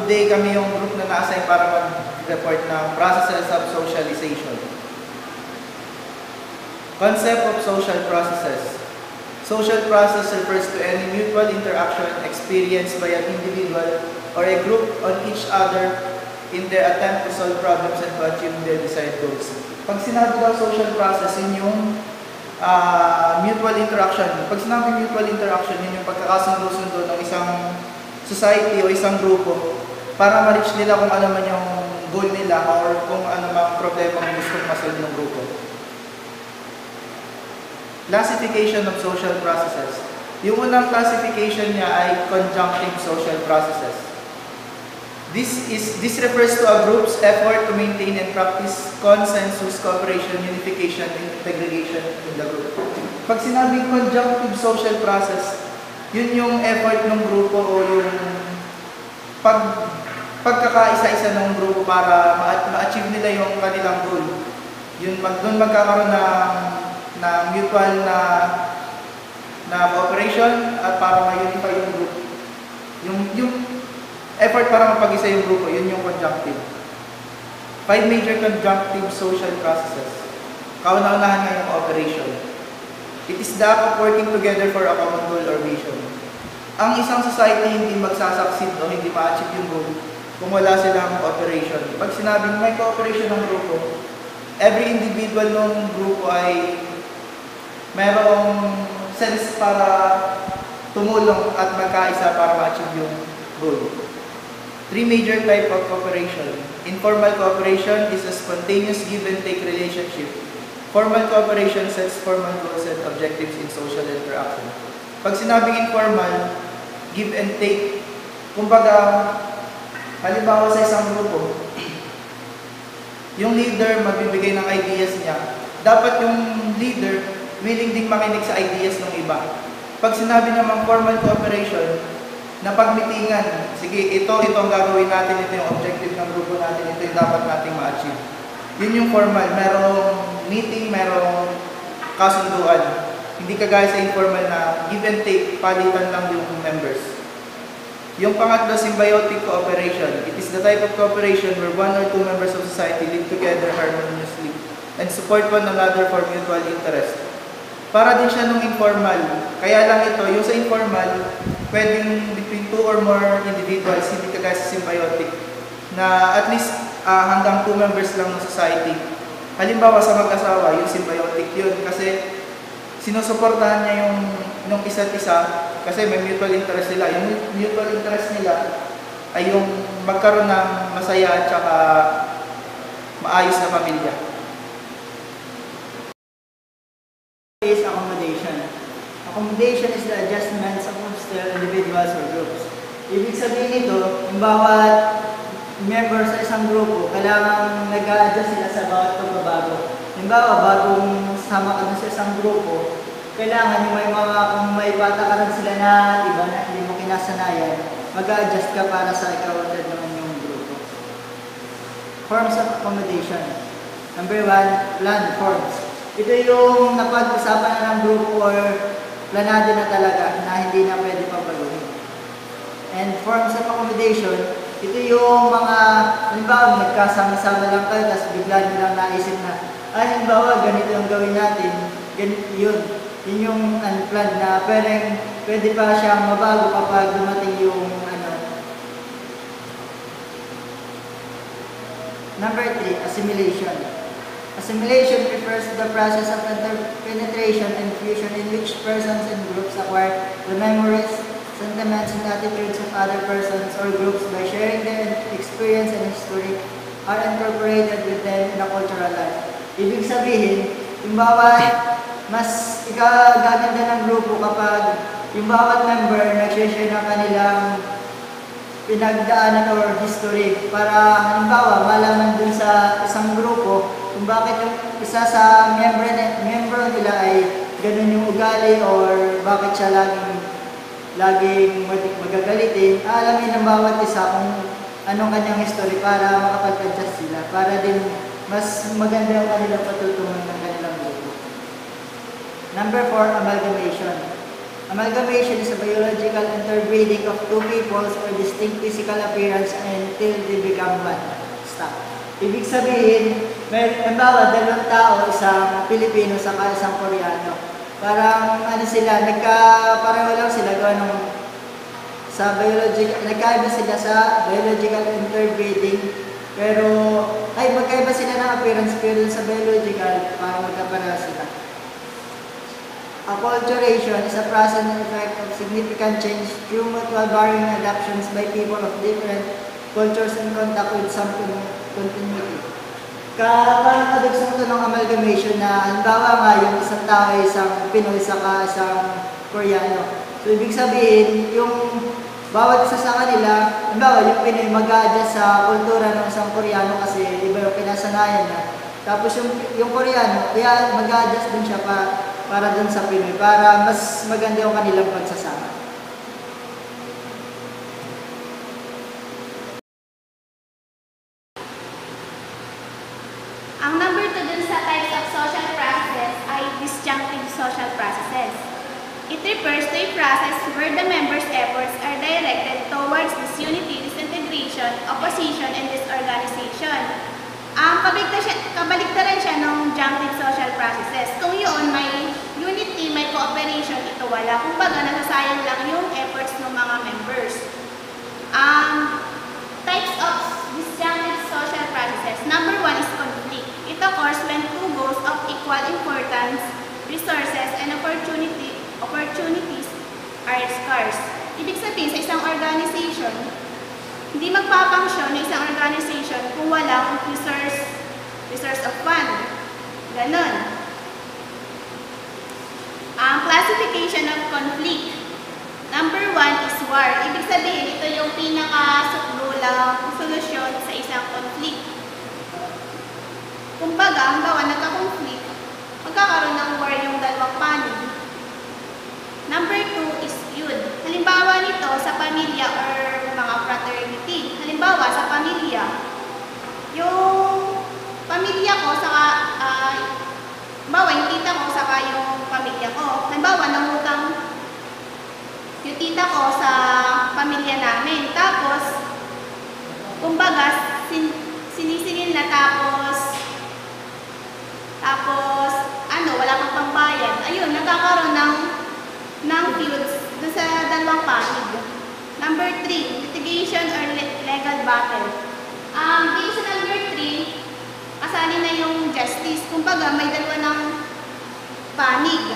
today kami yung group na na-assign para mag-report ng processes of socialization. Concept of social processes. Social process refers to any mutual interaction experienced by an individual or a group on each other in their attempt to solve problems and to achieve their desired goals. Pag sinabi daw social process, yun yung mutual interaction. Pag sinabi mutual interaction, yun yung pagkakasundo-sundo ng isang society o isang grupo para ma-reach nila kung ano man yung goal nila or kung ano mang problema ang gustong masolve ng grupo. Classification of social processes. Yung unang classification niya ay conjunctive social processes. This refers to a group's effort to maintain and practice consensus, cooperation, unification, and integration in the group. Pag sinabing conjunctive social process, yun yung effort ng grupo o yung pagkakaisa-isa ng grupo para ma-achieve nila yung kanilang goal. Yun, doon magkakaroon ng mutual na cooperation at para ma-unify yung group. Yung effort para mapag-isa yung grupo, yun yung conjunctive. 5 major conjunctive social processes. Kauna-unahan nga yung cooperation. It is the act of working together for a common goal or vision. Ang isang society hindi magsasucceed o hindi ma-achieve yung goal kung wala silang cooperation. Pag sinabing may cooperation ng grupo, every individual ng grupo ay mayroong sense para tumulong at magkaisa para ma-achieve yung goal. 3 major type of cooperation. Informal cooperation is a spontaneous give-and-take relationship. Formal cooperation sets formal goals and objectives in social interaction. Pag sinabing informal, give and take, kumbaga, halimbawa sa isang grupo, yung leader magbibigay ng ideas niya, dapat yung leader willing ding makinig sa ideas ng iba. Pag sinabi namang formal cooperation, na pagmitingan, sige, ito ang gagawin natin, ito yung objective ng grupo natin, ito yung dapat nating ma-achieve. Yun yung formal, merong meeting, merong kasunduan. Hindi kagaya sa informal na give and take, palitan lang yung members. Yung pangatlo, symbiotic cooperation. It is the type of cooperation where one or two members of society live together harmoniously and support one another for mutual interest. Para din siya nung informal. Kaya lang ito, yung sa informal, pwedeng between 2 or more individuals, hindi kagaya sa symbiotic, na at least hanggang 2 members lang ng society. Halimbawa sa mag-asawa, yung symbiotic yun, kasi sinusuportahan niya yung isa't isa, kasi may mutual interest nila. Yung mutual interest nila ay yung magkaroon ng masaya at saka maayos na pamilya. Is accommodation. Accommodation is the adjustments of individuals or groups. Ibig sabihin nito, yung bawat member sa isang grupo, kailangan nag-a-adjust sila sa bawat pagbabago. Halimbawa, bagong sama ka sa isang grupo, kailangan yung kung may patakaran sila na iba na hindi mo kinasanayan, mag-a-adjust ka para sa ikaw at naman yung grupo. Forms of accommodation. Number 1, plan forms. Ito yung napag-usapan na ng grupo or planado na talaga na hindi na pwede pabaguhin. And forms of accommodation, ito yung mga, halimbawa, nagkasama-sama lang kayo, tapos bigla nyo lang naisip na, halimbawa, ganito yung gawin natin, ganito yun. Yun yung unplanned na pwede pa siyang mabago kapag dumating yung Number 3, assimilation. Assimilation refers to the process of penetration and fusion in which persons and groups acquire the memories, sentiments, and attitudes of other persons or groups by sharing their experience and history are incorporated with them in a cultural life. Ibig sabihin, yung mas ikagaganda ng grupo kapag yung bawat member nag-share ng kanilang pinagdaanan or history para halimbawa malaman dun sa isang grupo kung bakit yung isa sa member nila ay ganun yung ugali or bakit siya laging magagalitin. Alamin ng bawat isa kung anong kanyang history para makapag-adjust sila, para din mas maganda yung kanilang patutungan ng kanilang grupo. Number 4, amalgamation. Amalgamation is a biological interbreeding of two peoples or distinct physical appearance until they become one. Stop. Ibig sabihin, halimbawa, dalawang tao, isang Pilipino saka isang Koreano. Parang ano sila, pareho lang sila gawa sa biological, nagkaiba sila sa biological interbreeding, pero ay magkaiba sila ng appearance, pero sa biological, parang magkapareho sila. Acculturation is a process and effect of significant change through mutual varying adaptations by people of different cultures in contact with some continuity. Parang kadugsong ito ng amalgamation na halimbawa nga yung isang tao ay isang Pinoy saka isang Koreano. So ibig sabihin, yung bawat isa sa kanila, halimbawa yung Pinoy mag-a-adjust sa kultura ng isang Koreano kasi iba yung pinasanayan niya. Tapos yung Koreano, kaya mag-a-adjust din siya para dun sa Pinoy, para mas maganda yung kanilang pagsasama. Ang number 2 dun sa types of social processes ay disjunctive social processes. It refers to a process where the members' efforts are directed towards disunity, disintegration, opposition, and disorganization. Kabaligtaran siya ng junctive social processes. Kung yun, may unity, may cooperation, ito wala. Kung baga, nasasayang lang yung efforts ng mga members. Types of disjunctive social processes. Number 1 is conflict. It occurs when two goals of equal importance, resources, and opportunities are scarce. Ibig sabihin, sa isang organization, hindi magpapangsyon na isang organization kung walang resource of fund. Ganon. Classification of conflict. Number 1 is war. Ibig sabihin, ito yung pinaka-sukdulang solusyon sa isang conflict. Kumbaga, halimbawa, nagka-conflict, magkakaroon ng war yung dalawang panig. Number 2 is feud. Halimbawa nito sa pamilya or mga fraternity. Halimbawa sa pamilya, yung pamilya ko saka halimbawa yung tita ko saka yung pamilya ko. Halimbawa nangutang yung tita ko sa pamilya namin. Tapos kumbaga sinisingil na tapos wala kang pambayad. Ayun, nagkakaroon ng feuds doon sa dalawang panig. Number 3, litigation or legal battle. Dito sa number 3, kasali na yung justice. Kumbaga, may dalawa ng panig.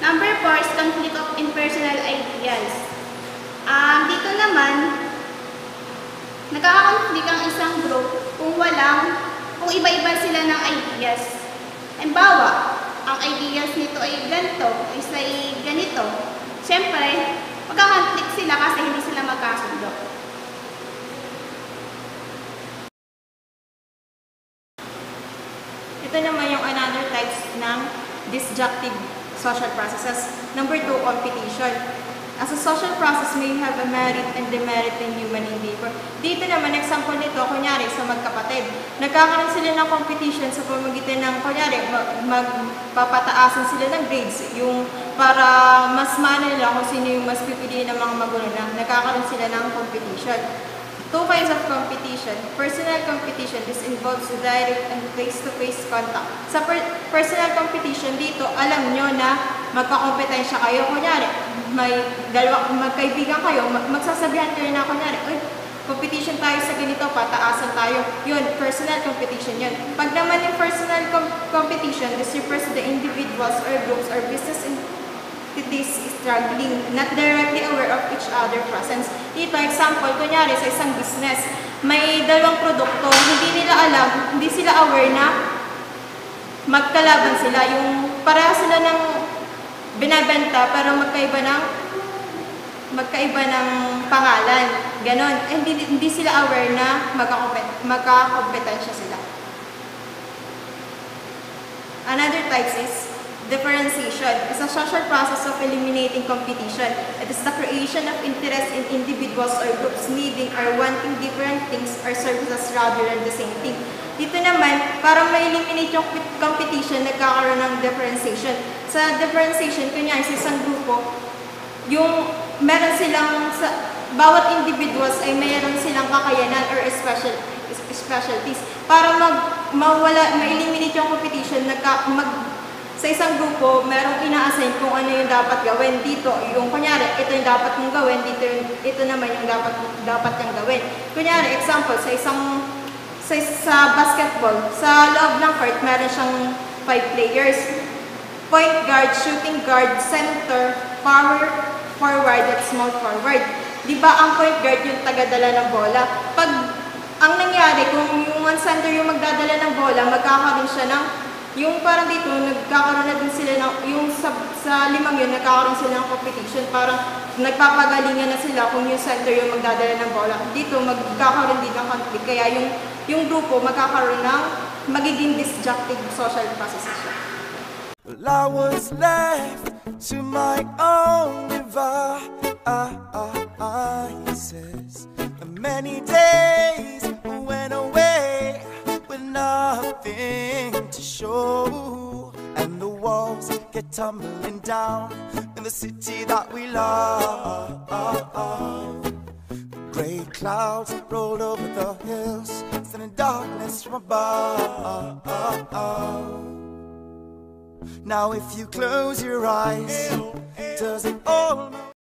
Number 4 is conflict of impersonal ideals. Dito naman, nagkakakonflict ang isang group kung iba-iba sila ng ideas. Halimbawa, ang ideas nito ay ganito, isa ay ganito. Siyempre, magkakonflict sila kasi hindi sila magkasundo. Ito naman yung another types ng disjunctive social processes. Number 2, competition. As a social process may have a merit and demerit in human endeavor. Dito naman, example nito, kunyari, sa magkapatid. Nagkakaroon sila ng competition sa pamamagitan ng, kunyari, magpapataasan sila ng grades, yung para mas maano nila kung sino yung mas pipiliin ng mga magulang na nagkakaroon sila ng competition. Two kinds of competition. Personal competition, this involves direct and face-to-face contact. Sa personal competition dito, alam nyo na magkakompetensya kayo. Kunyari, magkaibigan kayo, magsasabihan kayo na kunyari, competition tayo sa ganito, pataasan tayo. Yun, personal competition yun. Pag naman yung personal competition, this refers to the individuals or groups or business entities struggling, not directly aware of each other presence. Dito, example, kunyari sa isang business, may dalawang produkto, hindi nila alam, hindi sila aware na magkalaban sila. Yung pareha sila ng binabenta pero magkaiba ng pangalan. Ganon. Hindi sila aware na magkakompetensya sila. Another type is differentiation. It's a social process of eliminating competition. It is the creation of interest in individuals or groups needing or wanting different things or services rather than the same thing. Dito naman, para ma-eliminate yung competition, nagkakaroon ng differentiation. Sa differentiation, kunyari sa isang grupo, yung meron silang, bawat individuals ay mayroon silang kakayanan or specialties. Para ma-eliminate yung competition, sa isang grupo, merong ina-assign kung ano yung dapat gawin. Dito, yung kunyari, ito yung dapat mong gawin, dito ito naman yung dapat niyang gawin. Kunyari, example, sa basketball, sa loob ng court, meron siyang 5 players. Point guard, shooting guard, center, power forward, at small forward. Di ba ang point guard yung tagadala ng bola? Pag ang nangyari, kung yung one center yung magdadala ng bola, magkakaroon siya ng yung parang dito, nagkakaroon na din sila ng, yung sa limang yun, nagkakaroon sila ng competition. Parang nagpapagalingan na sila kung yung center yung magdadala ng bola. Dito, magkakaroon din ng conflict. Kaya yung grupo, magkakaroon ng magiging disjunctive social processes. Well, I was left to my own devices. Many days went away with nothing to show, and the walls get tumbling down in the city that we love. Gray clouds roll over the hills, sending darkness from above. Now if you close your eyes, does it all